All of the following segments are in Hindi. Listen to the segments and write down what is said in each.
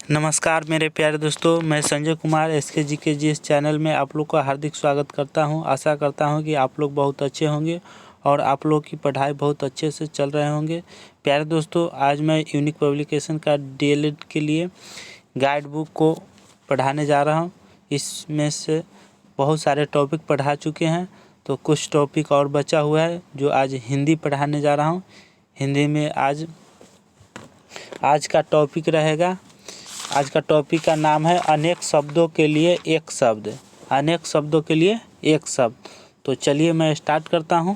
नमस्कार मेरे प्यारे दोस्तों, मैं संजय कुमार SKGKG इस चैनल में आप लोग का हार्दिक स्वागत करता हूं। आशा करता हूं कि आप लोग बहुत अच्छे होंगे और आप लोग की पढ़ाई बहुत अच्छे से चल रहे होंगे। प्यारे दोस्तों, आज मैं यूनिक पब्लिकेशन का DLED के लिए गाइड बुक को पढ़ाने जा रहा हूं। इसमें से बहुत सारे टॉपिक पढ़ा चुके हैं, तो कुछ टॉपिक और बचा हुआ है जो आज हिंदी पढ़ाने जा रहा हूँ। हिंदी में आज का टॉपिक रहेगा। आज का टॉपिक का नाम है अनेक शब्दों के लिए एक शब्द। अनेक शब्दों के लिए एक शब्द। तो चलिए मैं स्टार्ट करता हूं।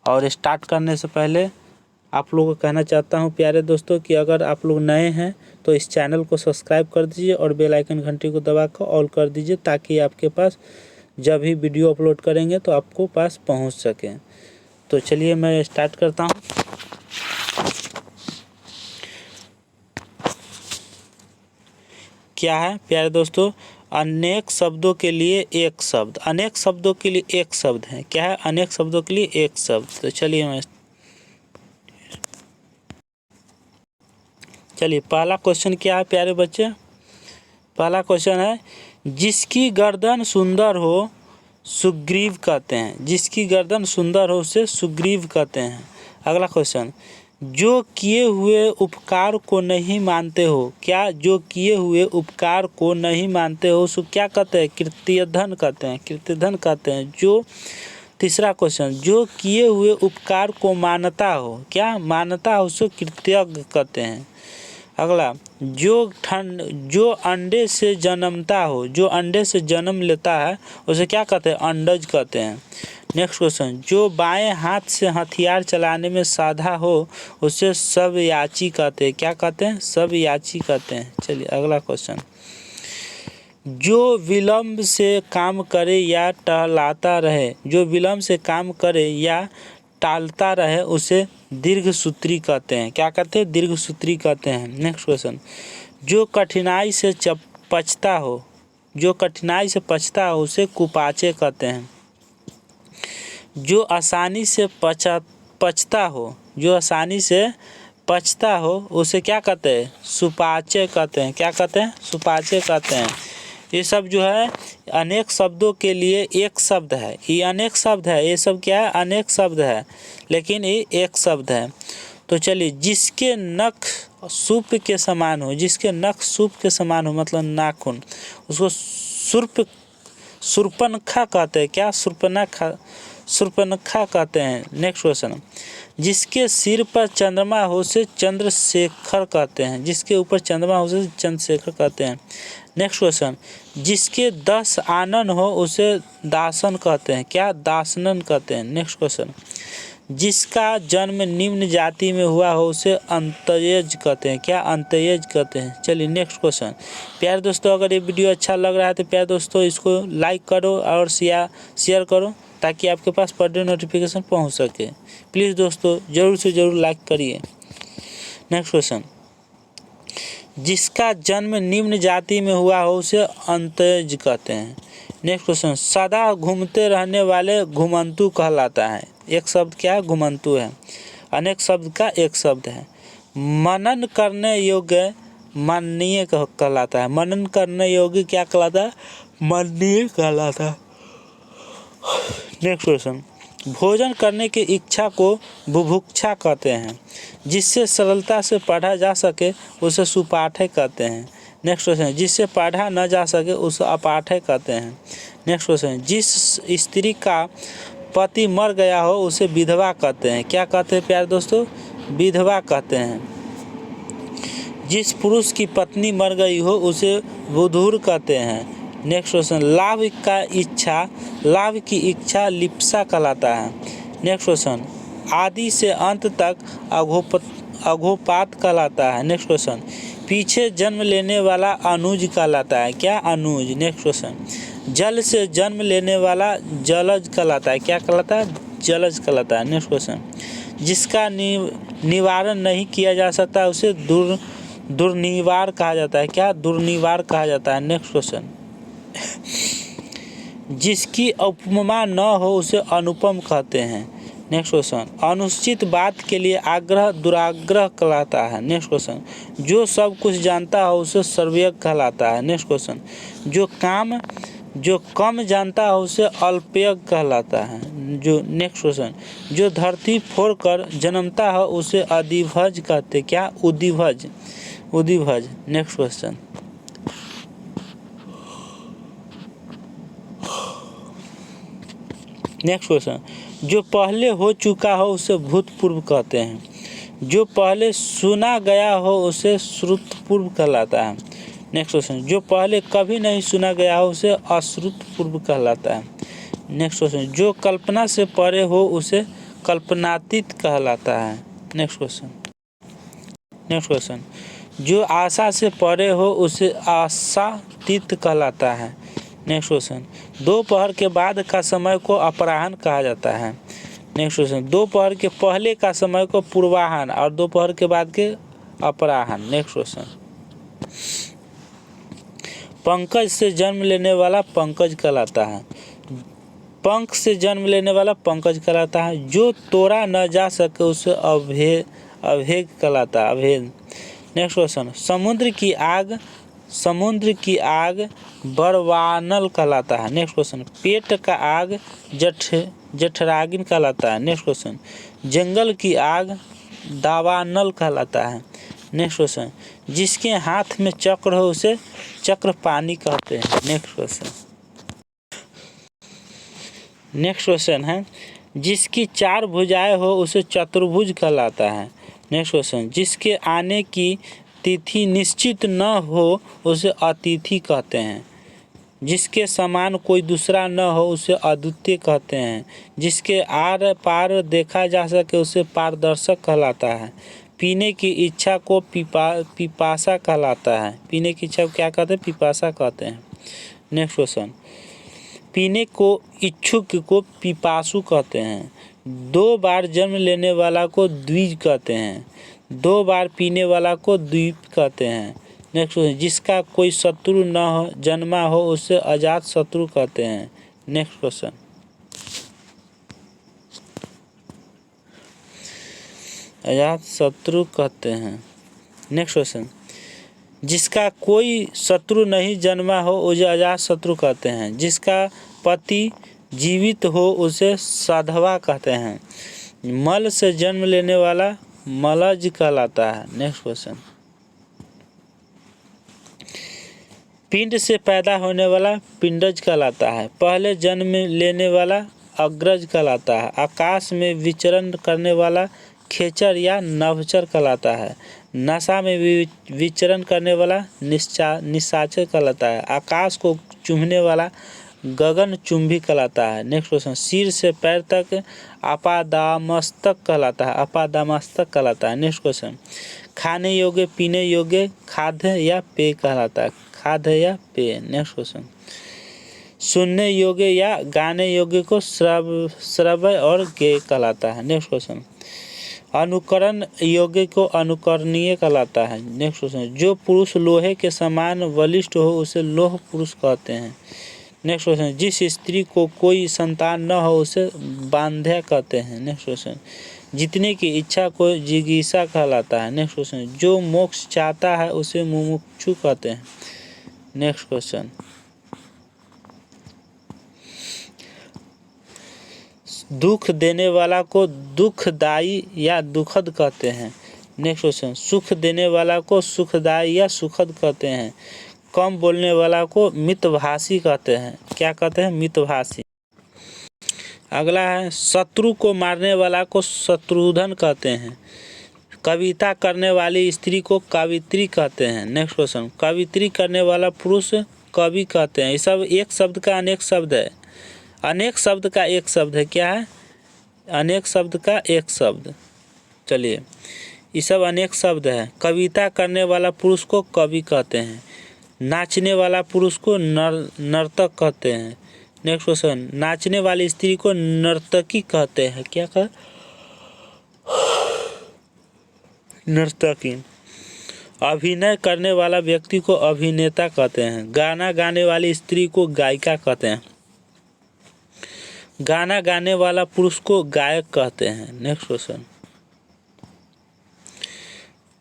और स्टार्ट करने से पहले आप लोगों को कहना चाहता हूं प्यारे दोस्तों कि अगर आप लोग नए हैं तो इस चैनल को सब्सक्राइब कर दीजिए और बेल आइकन घंटी को दबाकर ऑल कर दीजिए, ताकि आपके पास जब भी वीडियो अपलोड करेंगे तो आपको पास पहुंच सके। तो चलिए मैं स्टार्ट करता हूं। क्या है प्यारे दोस्तों? अनेक शब्दों के लिए एक शब्द। अनेक शब्दों के लिए एक शब्द है। क्या है? अनेक शब्दों के लिए एक शब्द। तो चलिए पहला क्वेश्चन क्या है प्यारे बच्चे? पहला क्वेश्चन है, जिसकी गर्दन सुंदर हो सुग्रीव कहते हैं। जिसकी गर्दन सुंदर हो उसे सुग्रीव कहते हैं। अगला क्वेश्चन, जो किए हुए उपकार को नहीं मानते हो। क्या? जो किए हुए उपकार को नहीं मानते हो उसको क्या कहते हैं? कृत्यधन कहते हैं। कृत्यधन कहते हैं। जो तीसरा क्वेश्चन, जो किए हुए उपकार को मानता हो। क्या? मानता हो उसको कृतज्ञ कहते हैं। अगला, जो अंडे से जन्मता हो, जो अंडे से जन्म लेता है उसे क्या कहते हैं? अंडज कहते हैं। नेक्स्ट क्वेश्चन, जो बाएं हाथ से हथियार चलाने में साधा हो उसे सबयाची कहते हैं। क्या कहते हैं? सबयाची कहते हैं। चलिए अगला क्वेश्चन, जो विलंब से काम करे या टहलाता रहे। जो विलंब से काम करे या टालता रहे उसे दीर्घसूत्री कहते हैं। क्या कहते हैं? दीर्घसूत्री कहते हैं। नेक्स्ट क्वेश्चन, जो कठिनाई से पचता हो। जो कठिनाई से पचता हो उसे कुपाचे कहते हैं। जो आसानी से पचता हो। जो आसानी से पचता हो उसे क्या कहते हैं? सुपाच्य कहते हैं। क्या कहते हैं? सुपाच्य कहते हैं। ये सब जो है अनेक शब्दों के लिए एक शब्द है। ये अनेक शब्द है। ये सब क्या है? अनेक शब्द है, लेकिन ये एक शब्द है। तो चलिए, जिसके नख सूप के समान हो। जिसके नख सूप के समान हो मतलब नाखून, उसको सुर्पनखा कहते हैं। क्या? सुर्पनखा कहते हैं। नेक्स्ट क्वेश्चन, जिसके सिर पर चंद्रमा हो उसे चंद्रशेखर कहते हैं। जिसके ऊपर चंद्रमा हो उसे चंद्रशेखर कहते हैं। नेक्स्ट क्वेश्चन, जिसके 10 आनन हो उसे दासन कहते हैं। क्या? दासनन कहते हैं। नेक्स्ट क्वेश्चन, जिसका जन्म निम्न जाति में हुआ हो उसे अंत्यज कहते हैं। क्या? अंत्यज कहते हैं। चलिए नेक्स्ट क्वेश्चन। प्यारे दोस्तों, अगर ये वीडियो अच्छा लग रहा है तो प्यारे दोस्तों इसको लाइक करो और शेयर करो, ताकि आपके पास पर डे नोटिफिकेशन पहुंच सके। प्लीज़ दोस्तों ज़रूर से ज़रूर लाइक करिए। नेक्स्ट क्वेश्चन, जिसका जन्म निम्न जाति में हुआ हो उसे अंत्यज कहते हैं। नेक्स्ट क्वेश्चन, सदा घूमते रहने वाले घुमंतु कहलाता है। एक शब्द क्या है? घुमंतु है। अनेक शब्द का एक शब्द है। मनन करने योग्य माननीय कहलाता है। मनन करने योग्य क्या कहलाता है? माननीय कहलाता है। नेक्स्ट क्वेश्चन, भोजन करने की इच्छा को बुभुक्षा कहते हैं। जिससे सरलता से पढ़ा जा सके उसे सुपाठ्य कहते हैं। नेक्स्ट क्वेश्चन, जिससे पढ़ा न जा सके उसे अपाठ्य कहते हैं। नेक्स्ट क्वेश्चन, जिस स्त्री का पति मर गया हो उसे विधवा कहते हैं। क्या कहते हैं प्यारे दोस्तों? विधवा कहते हैं। जिस पुरुष की पत्नी मर गई हो उसे बुधुर कहते हैं। नेक्स्ट क्वेश्चन, लाभ की इच्छा लिप्सा कहलाता है। नेक्स्ट क्वेश्चन, आदि से अंत तक अघोपात कहलाता है। नेक्स्ट क्वेश्चन, पीछे जन्म लेने वाला अनुज कहलाता है। क्या? अनुज। नेक्स्ट क्वेश्चन, जल से जन्म लेने वाला जलज कहलाता है। क्या कहलाता है? जलज कहलाता है। नेक्स्ट क्वेश्चन, जिसका निवारण नहीं किया जा सकता उसे दुर्निवार कहा जाता है। क्या? दुर्निवार कहा जाता है। नेक्स्ट क्वेश्चन, जिसकी उपमा न हो उसे अनुपम कहते हैं। नेक्स्ट क्वेश्चन, अनुचित बात के लिए आग्रह दुराग्रह कहलाता है। नेक्स्ट क्वेश्चन, जो सब कुछ जानता है उसे सर्वज्ञ कहलाता है। नेक्स्ट क्वेश्चन, जो कम जानता है उसे अल्पज्ञ कहलाता है। जो नेक्स्ट क्वेश्चन, जो धरती फोड़कर जन्मता है उसे अधिभज कहते, क्या, उदिभज, उदिभज। नेक्स्ट क्वेश्चन, नेक्स्ट क्वेश्चन, जो पहले हो चुका हो उसे भूतपूर्व कहते हैं। जो पहले सुना गया हो उसे श्रुतपूर्व कहलाता है। नेक्स्ट क्वेश्चन, जो पहले कभी नहीं सुना गया हो उसे अश्रुतपूर्व कहलाता है। नेक्स्ट क्वेश्चन, जो कल्पना से परे हो उसे कल्पनातीत कहलाता है। नेक्स्ट क्वेश्चन, नेक्स्ट क्वेश्चन, जो आशा से परे हो उसे आशातीत कहलाता है। नेक्स्ट क्वेश्चन, दोपहर के बाद का समय को अपराह्न कहा जाता है। नेक्स्ट क्वेश्चन, दोपहर के पहले का समय को पूर्वाह्न और दोपहर के बाद के अपराह्न। नेक्स्ट क्वेश्चन, पंकज से जन्म लेने वाला पंकज कहलाता है। पंख से जन्म लेने वाला पंकज कहलाता है। जो तोड़ा न जा सके उसे अभेद कहलाता है, अभेद। नेक्स्ट क्वेश्चन, समुद्र की आग बरवानल कहलाता है। नेक्स्ट क्वेश्चन, पेट का आग जठरागिन कहलाता है। नेक्स्ट क्वेश्चन, जंगल की आग दावानल कहलाता है। नेक्स्ट क्वेश्चन, जिसके हाथ में चक्र हो उसे चक्रपाणी कहते हैं। नेक्स्ट क्वेश्चन, नेक्स्ट क्वेश्चन है, जिसकी 4 भुजाएं हो उसे चतुर्भुज कहलाता है। नेक्स्ट क्वेश्चन, जिसके आने की तिथि निश्चित न हो उसे अतिथि कहते हैं। जिसके समान कोई दूसरा न हो उसे अद्वितीय कहते हैं। जिसके आर पार देखा जा सके उसे पारदर्शक कहलाता है। पीने की इच्छा को पिपासा कहलाता है। पीने की इच्छा को क्या कहते हैं, पिपासा कहते हैं। नेक्स्ट क्वेश्चन, पीने को इच्छुक को पिपासु कहते हैं। 2 बार जन्म लेने वाला को द्विज कहते हैं। 2 बार पीने वाला को द्वीप कहते हैं। नेक्स्ट क्वेश्चन, जिसका कोई शत्रु न हो जन्मा हो उसे अजात शत्रु कहते हैं। नेक्स्ट क्वेश्चन, अजात शत्रु कहते हैं। नेक्स्ट क्वेश्चन, जिसका कोई शत्रु नहीं जन्मा हो उसे अजात शत्रु कहते हैं। जिसका पति जीवित हो उसे साधवा कहते हैं। मल से जन्म लेने वाला मलज कहलाता है। नेक्स्ट क्वेश्चन, पिंड से पैदा होने वाला पिंडज कहलाता है। पहले जन्म लेने वाला अग्रज कहलाता है। आकाश में विचरण करने वाला खेचर या नभचर कहलाता है। नशा में विचरण करने वाला निशाचर कहलाता है। आकाश को चूमने वाला गगन चुंबी कहलाता है। नेक्स्ट क्वेश्चन, सिर से पैर तक आपादामस्तक कहलाता है। आपादामस्तक कहलाता है। नेक्स्ट क्वेश्चन, खाने योग्य पीने योग्य खाद्य या पेय कहलाता है। खाद्य या पेय। नेक्स्ट क्वेश्चन, सुनने योग्य या गाने योग्य को श्रव्य और गेय कहलाता है। नेक्स्ट क्वेश्चन, अनुकरण योग्य को अनुकरणीय कहलाता है। नेक्स्ट क्वेश्चन, जो पुरुष लोहे के समान बलिष्ठ हो उसे लोह पुरुष कहते हैं। नेक्स्ट क्वेश्चन, जिस स्त्री को कोई संतान न हो उसे बांध्या कहते हैं। नेक्स्ट क्वेश्चन, जीतने की इच्छा को जिगीषा कहलाता है। नेक्स्ट क्वेश्चन, जो मोक्ष चाहता है उसे मुमुक्षु कहते हैं। नेक्स्ट क्वेश्चन, दुख देने वाला को दुखदाई या दुखद कहते हैं। नेक्स्ट क्वेश्चन, सुख देने वाला को सुखदाई या सुखद कहते हैं। कम बोलने वाला को मितभाषी कहते हैं। क्या कहते हैं, मितभाषी। अगला है, शत्रु को मारने वाला को शत्रुधन कहते हैं। कविता करने वाली स्त्री को कवित्री कहते हैं। नेक्स्ट क्वेश्चन, कवित्री करने वाला पुरुष कवि कहते हैं। ये सब एक शब्द का अनेक शब्द है। अनेक शब्द का एक शब्द है। क्या है, अनेक शब्द का एक शब्द। चलिए, ये सब अनेक शब्द है। कविता करने वाला पुरुष को कवि कहते हैं। नाचने वाला पुरुष को नर्तक कहते हैं। नेक्स्ट क्वेश्चन, नाचने वाली स्त्री को नर्तकी कहते हैं। क्या कह, नर्तकी। अभिनय करने वाला व्यक्ति को अभिनेता कहते हैं। गाना गाने वाली स्त्री को गायिका कहते हैं। गाना गाने वाला पुरुष को गायक कहते हैं। Next question.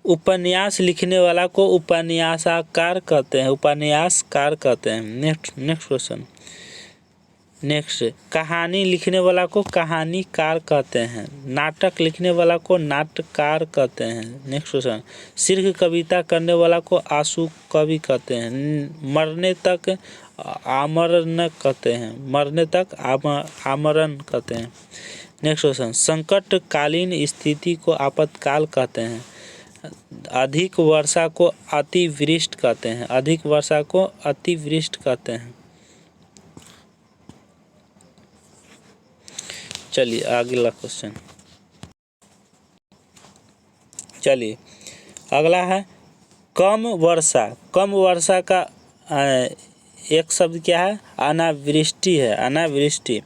उपन्यास लिखने वाला को उपन्यासकार कहते हैं, उपन्यासकार कहते हैं। Next question. नेक्स्ट, कहानी लिखने वाला को कहानीकार कहते हैं, नाटक लिखने वाला को नाटककार कहते हैं। Next question. शीर्ष कविता करने वाला को आशु कवि कहते हैं, मरने तक आमरण कहते हैं, मरने तक आमरण कहते हैं। Next question. संकटकालीन स्थिति को आपातकाल कहते हैं, अधिक वर्षा को अतिवृष्टि कहते हैं, अधिक वर्षा को अतिवृष्टि कहते हैं। चलिए अगला क्वेश्चन। चलिए अगला है कम वर्षा। कम वर्षा का एक शब्द क्या है? अनावृष्टि है, अनावृष्टि।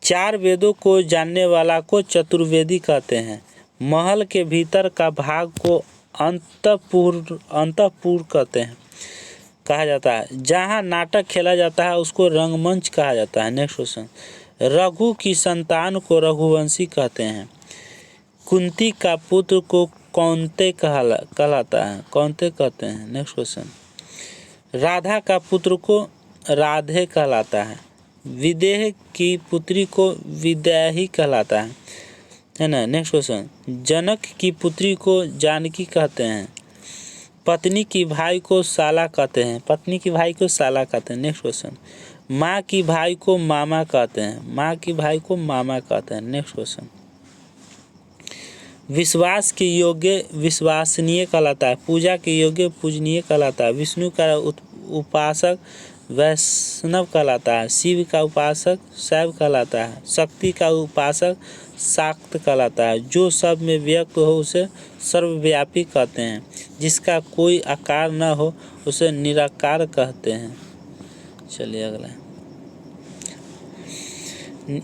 चार वेदों को जानने वाला को चतुर्वेदी कहते हैं, महल के भीतर का भाग को अंतःपुर कहते हैं, कहा जाता है। जहाँ नाटक खेला जाता है उसको रंगमंच कहा जाता है। Next question. रघु की संतान को रघुवंशी कहते हैं, कुंती का पुत्र को कौन्ते कहलाता है, कौन्ते कहते हैं। Next question. राधा का पुत्र को राधे कहलाता है, विदेह की पुत्री को विदेही कहलाता है ना। Next question. जनक की पुत्री को जानकी कहते हैं, पत्नी की भाई को साला कहते हैं, पत्नी की भाई को साला कहते हैं। Next question. माँ की भाई को मामा कहते हैं, माँ की भाई को मामा कहते हैं। Next question. विश्वास के योग्य विश्वसनीय कहलाता है, पूजा के योग्य पूजनीय कहलाता है, विष्णु का उपासक वैष्णव कहलाता है, शिव का उपासक शैव कहलाता है, शक्ति का उपासक शाक्त कहलाता है, जो सब में व्यक्त हो उसे सर्वव्यापी कहते हैं, जिसका कोई आकार न हो उसे निराकार कहते हैं। चलिए अगला।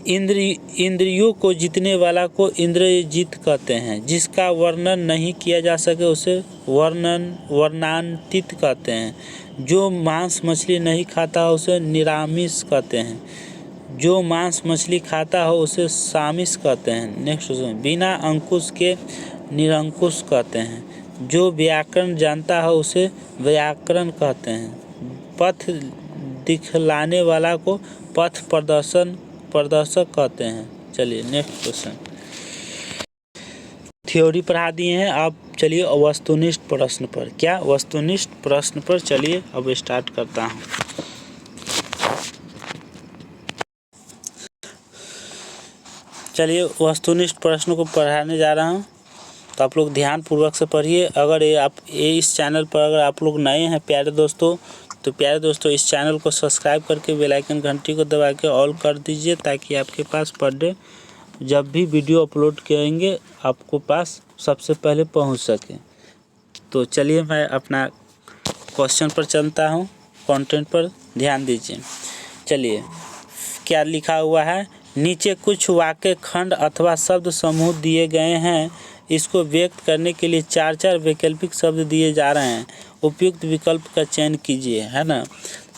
इंद्रियों को जीतने वाला को इंद्रजीत कहते हैं, जिसका वर्णन नहीं किया जा सके उसे वर्णनातीत कहते हैं, जो मांस मछली नहीं खाता उसे निरामिष कहते हैं, जो मांस मछली खाता हो उसे सामिष कहते हैं। Next question. बिना अंकुश के निरंकुश कहते हैं, जो व्याकरण जानता हो उसे व्याकरण कहते हैं, पथ दिखलाने वाला को पथ प्रदर्शक कहते हैं। चलिए नेक्स्ट क्वेश्चन। थ्योरी पढ़ा दिए हैं, अब चलिए वस्तुनिष्ठ प्रश्न पर। क्या? वस्तुनिष्ठ प्रश्न पर। चलिए अब स्टार्ट करता हूँ। चलिए वस्तुनिष्ठ प्रश्न को पढ़ाने जा रहा हूँ, तो आप लोग ध्यान पूर्वक से पढ़िए। अगर इस चैनल पर अगर आप लोग नए हैं प्यारे दोस्तों, तो प्यारे दोस्तों इस चैनल को सब्सक्राइब करके बेल आइकन घंटी को दबा के ऑल कर दीजिए, ताकि आपके पास पर डे जब भी वीडियो अपलोड करेंगे आपको पास सबसे पहले पहुंच सके। तो चलिए मैं अपना क्वेश्चन पर चलता हूं, कंटेंट पर ध्यान दीजिए। चलिए क्या लिखा हुआ है? नीचे कुछ वाक्य खंड अथवा शब्द समूह दिए गए हैं, इसको व्यक्त करने के लिए चार चार वैकल्पिक शब्द दिए जा रहे हैं, उपयुक्त विकल्प का चयन कीजिए, है ना।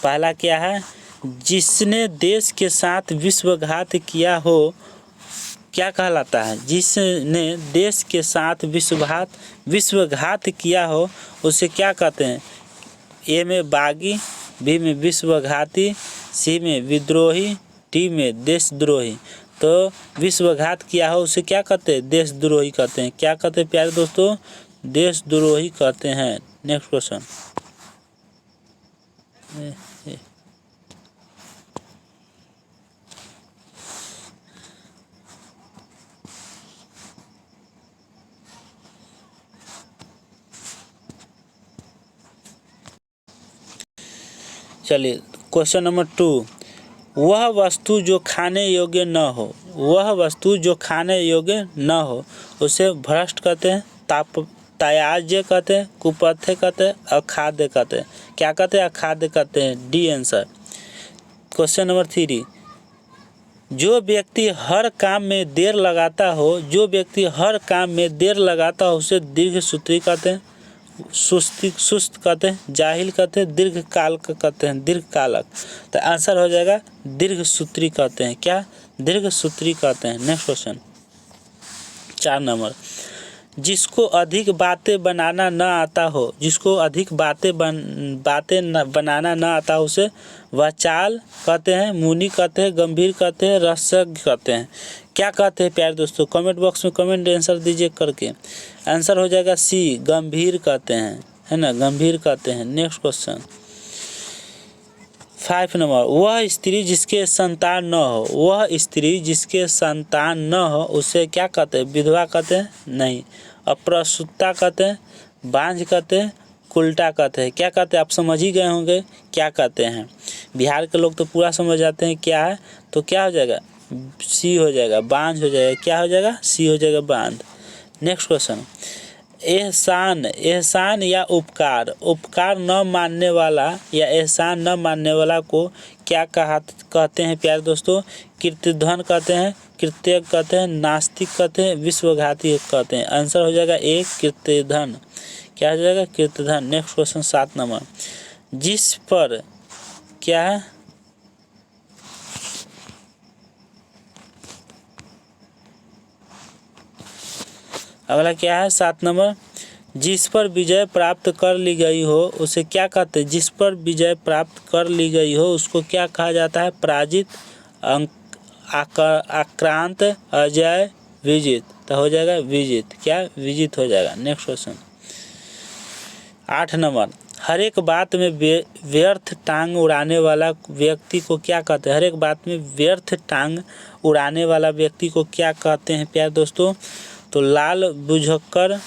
पहला क्या है? जिसने देश के साथ विश्वघात किया हो क्या कहलाता है? जिसने देश के साथ विश्वघात किया हो उसे क्या कहते हैं? ए में बागी, बी में विश्वघाती, सी में विद्रोही, डी में देशद्रोही। तो विश्वघात किया हो उसे क्या कहते हैं? देशद्रोही कहते हैं। क्या कहते हैं प्यारे दोस्तों? देशद्रोही कहते हैं। Next question. चलिए क्वेश्चन नंबर 2। वह वस्तु जो खाने योग्य न हो, वह वस्तु जो खाने योग्य न हो उसे भ्रष्ट कहते हैं, त्याज्य कहते हैं, कुपथ्य कहते हैं, अखाद्य कहते हैं। क्या कहते हैं? अखाद्य कहते हैं। D answer. Question number 3। जो व्यक्ति हर काम में देर लगाता हो, जो व्यक्ति हर काम में देर लगाता हो उसे दीर्घसूत्री कहते हैं, सुस्त कहते हैं, जाहिल कहते हैं, दीर्घकाल कहते हैं, दीर्घकालक। तो आंसर हो जाएगा दीर्घसूत्री कहते हैं। क्या? दीर्घसूत्री कहते हैं। नेक्स्ट क्वेश्चन 4 नंबर, जिसको अधिक बातें बनाना न आता हो, जिसको अधिक बनाना न आता हो उसे वाचाल कहते हैं, मुनि कहते हैं, गंभीर कहते हैं, रसज्ञ कहते हैं। क्या कहते हैं प्यारे दोस्तों, कमेंट बॉक्स में कमेंट आंसर दीजिए करके। आंसर हो जाएगा सी, गंभीर कहते हैं, है ना, गंभीर कहते हैं। नेक्स्ट क्वेश्चन 5 नंबर, वह स्त्री जिसके संतान न हो, वह स्त्री जिसके संतान न हो उसे क्या कहते हैं, विधवा कहते हैं, नहीं, अप्रसूता कहते हैं, बांझ कहते हैं, कुल्टा कहते हैं। क्या कहते हैं, आप समझ ही गए होंगे क्या कहते हैं। बिहार के लोग तो पूरा समझ जाते हैं क्या है, तो क्या हो जाएगा, सी हो जाएगा, बांझ हो जाएगा। क्या हो जाएगा, सी हो जाएगा, बांझ। नेक्स्ट क्वेश्चन, एहसान, एहसान या उपकार, उपकार न मानने वाला या एहसान न मानने वाला को क्या कहते हैं प्यारे दोस्तों, कीर्तिधन कहते हैं, कृतज्ञ कहते हैं, नास्तिक कहते हैं, विश्वघाती कहते हैं। आंसर हो जाएगा एक, कीर्तिधन। क्या हो जाएगा, कीर्तिधन। नेक्स्ट क्वेश्चन 7 नंबर, जिस पर क्या है, अगला क्या है 7 नंबर, जिस पर विजय प्राप्त कर ली गई हो उसे क्या कहते हैं, जिस पर विजय प्राप्त कर ली गई हो उसको क्या कहा जाता है, पराजित, आक्रांत, अजय, विजित। तो हो जाएगा विजित। क्या, विजित हो जाएगा। नेक्स्ट क्वेश्चन 8 नंबर, हर एक बात में व्यर्थ टांग उड़ाने वाला व्यक्ति को क्या कहते हैं, हर एक बात में व्यर्थ टांग उड़ाने वाला व्यक्ति को क्या कहते हैं प्यारे दोस्तों, तो लाल बुझक्कर,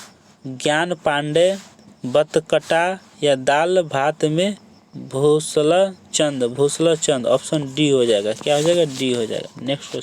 ज्ञान पांडे, बतकटा या दाल भात में भूसला चंद, भूसला चंद। ऑप्शन डी हो जाएगा। क्या हो जाएगा, डी हो जाएगा। Next question